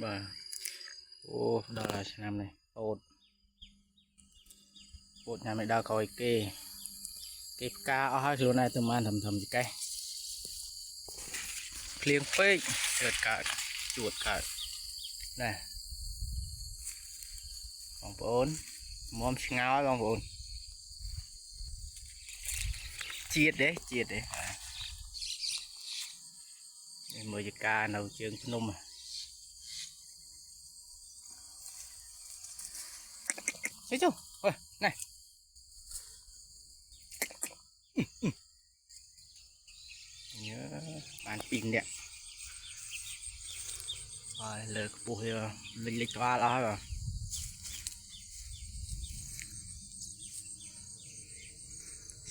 Bà ô đó là năm này bột bột nhà mày đào coi cái cá ở hai này từ man thầm thầm gì cây liêng phê trượt cả chuột cả này bóng bốn mồm ngáo bóng bốn chiết đấy mời cái cá nấu chương nôm thấy chưa ôi này nhớ bàn pin đẹp rồi lời bùi linh lịch toa đó rồi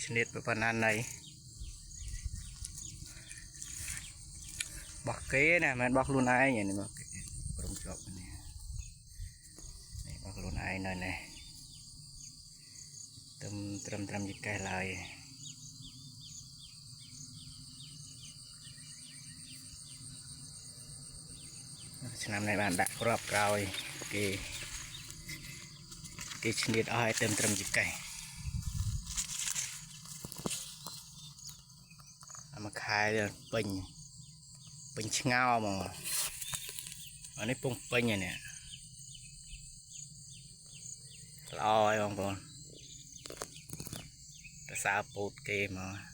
nét phần ăn này bọc kế này mà bọc luôn ai nhỉ này bọc trong chọc này bọc luôn ai này này trầm gì cái lại năm nay bạn đã crop rồi cái nét ai trầm gì cái mà khai được bình ngao mà ở đây pung pin này lòi bông con ta sao bột kê mà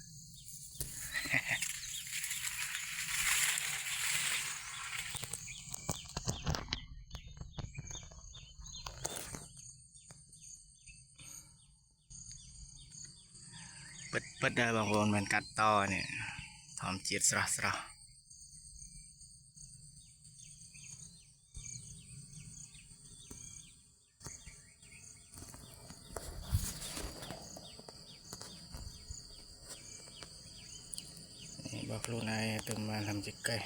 bứt đây bông con mình cắt to này thòm chiết sra bọc luôn này tụi mình làm gì cây